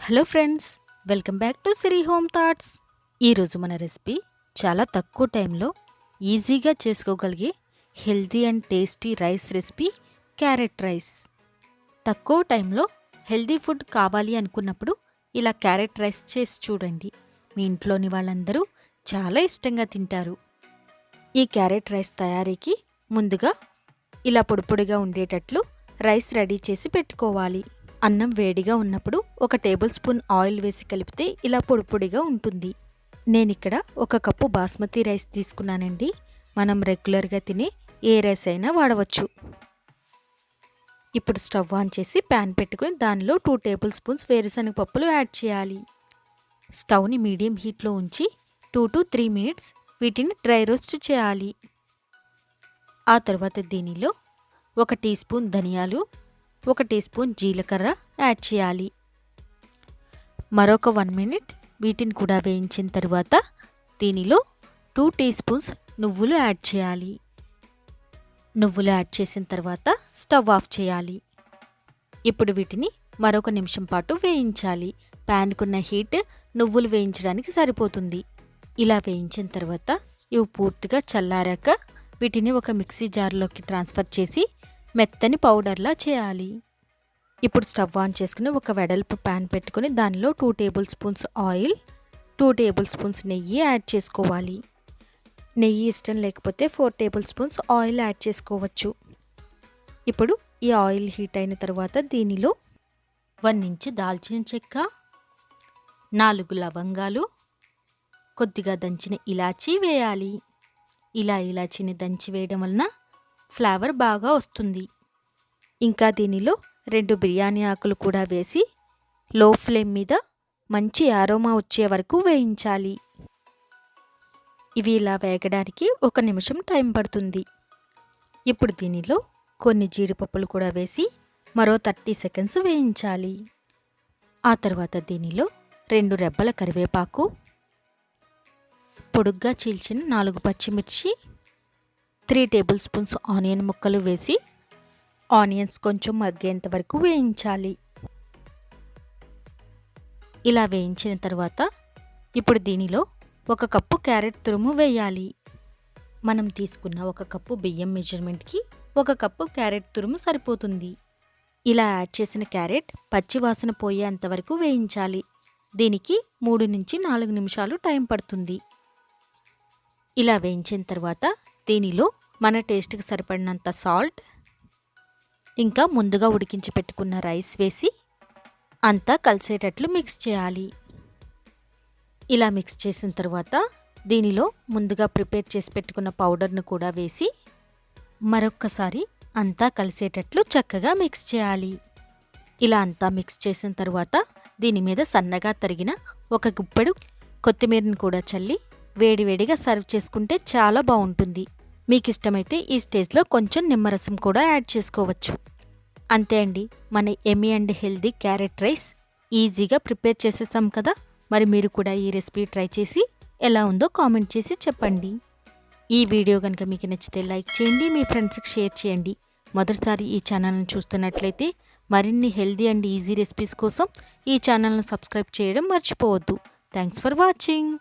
Hello friends, welcome back to Siri home thoughts. ఈరోజు మన recipe చాలా తక్కువ టైంలో ఈజీగా చేసుకోగలిగే healthy and tasty rice recipe carrot rice. తక్కువ టైంలో హెల్తీ ఫుడ్ కావాలి అనుకున్నప్పుడు ఇలా క్యారెట్ రైస్ చేసి చూడండి. మీ ఇంట్లోని వాళ్ళందరూ చాలా ఇష్టంగా తింటారు. ఈ క్యారెట్ రైస్ తయారీకి ముందుగా ఇలా పొడి పొడిగా ఉండేటట్లు రైస్ రెడీ చేసి పెట్టుకోవాలి. అన్నం వేడిగా ఉన్నప్పుడు 1 టేబుల్ స్పూన్ ఆయిల్ వేసి కలిపితే ఇలా పొడి పొడిగా ఉంటుంది. నేనిక్కడ 1 కప్పు బాస్మతి రైస్ తీసుకున్నానండి. మనం రెగ్యులర్గా తినే ఏ రైస్ అయినా వాడవచ్చు. ఇప్పుడు స్టవ్ ఆన్ చేసి ప్యాన్ పెట్టుకుని దానిలో 2 టేబుల్ స్పూన్స్ వేరుశనగ పప్పులు యాడ్ చేయాలి. స్టవ్ని మీడియం హీట్లో ఉంచి 2 to 3 మినిట్స్ వీటిని డ్రై రోస్ట్ చేయాలి. ఆ తర్వాత దీనిలో 1 టీ స్పూన్ ధనియాలు, 1 టీ స్పూన్ జీలకర్ర యాడ్ చేయాలి. మరొక 1 మినిట్ వీటిని కూడా వేయించిన తర్వాత దీనిలో 2 టీ స్పూన్స్ నువ్వులు యాడ్ చేయాలి. నువ్వులు యాడ్ చేసిన తర్వాత స్టవ్ ఆఫ్ చేయాలి. ఇప్పుడు వీటిని మరొక నిమిషం పాటు వేయించాలి. ప్యాన్కున్న హీట్ నువ్వులు వేయించడానికి సరిపోతుంది. ఇలా వేయించిన తర్వాత ఇవి పూర్తిగా చల్లారాక వీటిని ఒక మిక్సీ జార్లోకి ట్రాన్స్ఫర్ చేసి మెత్తని పౌడర్లా చేయాలి. ఇప్పుడు స్టవ్ ఆన్ చేసుకుని ఒక వెడల్పు ప్యాన్ పెట్టుకుని దానిలో 2 table spoons oil, 2 table spoons నెయ్యి యాడ్ చేసుకోవాలి. నెయ్యి ఇష్టం లేకపోతే 4 టేబుల్ స్పూన్స్ ఆయిల్ యాడ్ చేసుకోవచ్చు. ఇప్పుడు ఈ ఆయిల్ హీట్ అయిన తర్వాత దీనిలో 1 ఇంచు దాల్చిన చెక్క, 4 లవంగాలు, కొద్దిగా దంచిన ఇలాచీ వేయాలి. ఇలా ఇలాచీని దంచి వేయడం వలన ఫ్లేవర్ బాగా వస్తుంది. ఇంకా దీనిలో 2 బిర్యానీ ఆకులు కూడా వేసి లో ఫ్లేమ్ మీద మంచి ఆరోమా వచ్చే వరకు వేయించాలి. ఇవి ఇలా వేగడానికి 1 నిమిషం టైం పడుతుంది. ఇప్పుడు దీనిలో కొన్ని జీడిపప్పులు కూడా వేసి మరో 30 సెకండ్స్ వేయించాలి. ఆ తర్వాత దీనిలో 2 రెబ్బల కరివేపాకు, పొడుగ్గా చీల్చిన 4 పచ్చిమిర్చి, 3 టేబుల్ స్పూన్స్ ఆనియన్ ముక్కలు వేసి ఆనియన్స్ కొంచెం మగ్గేంత వరకు వేయించాలి. ఇలా వేయించిన తర్వాత ఇప్పుడు దీనిలో 1 కప్పు క్యారెట్ తురుము వేయాలి. మనం తీసుకున్న 1 కప్పు బియ్యం మెజర్మెంట్కి 1 కప్పు క్యారెట్ తురుము సరిపోతుంది. ఇలా యాడ్ చేసిన క్యారెట్ పచ్చివాసన పోయేంత వరకు వేయించాలి. దీనికి 3 నుంచి 4 నిమిషాలు టైం పడుతుంది. ఇలా వేయించిన తర్వాత దీనిలో మన టేస్ట్కి సరిపడినంత సాల్ట్, ఇంకా ముందుగా ఉడికించి పెట్టుకున్న రైస్ వేసి అంతా కలిసేటట్లు మిక్స్ చేయాలి. ఇలా మిక్స్ చేసిన తర్వాత దీనిలో ముందుగా ప్రిపేర్ చేసి పెట్టుకున్న పౌడర్ను కూడా వేసి మరొక్కసారి అంతా కలిసేటట్లు చక్కగా మిక్స్ చేయాలి. ఇలా అంతా మిక్స్ చేసిన తర్వాత దీని మీద సన్నగా తరిగిన 1 గుప్పెడు కొత్తిమీరను కూడా చల్లి వేడివేడిగా సర్వ్ చేసుకుంటే చాలా బాగుంటుంది. మీకు ఇష్టమైతే ఈ స్టేజ్లో కొంచెం నిమ్మరసం కూడా యాడ్ చేసుకోవచ్చు. అంతే అండి, మన Emmy and healthy carrot rice ఈజీగా ప్రిపేర్ చేసేసాం కదా. మరి మీరు కూడా ఈ రెసిపీ ట్రై చేసి ఎలా ఉందో కామెంట్ చేసి చెప్పండి. ఈ వీడియో కనుక మీకు నచ్చితే లైక్ చేయండి, మీ ఫ్రెండ్స్కి షేర్ చేయండి. మొదటిసారి ఈ ఛానల్ని చూస్తున్నట్లయితే మరిన్ని హెల్దీ అండ్ ఈజీ రెసిపీస్ కోసం ఈ ఛానల్ను సబ్స్క్రైబ్ చేయడం మర్చిపోవద్దు. Thanks for watching.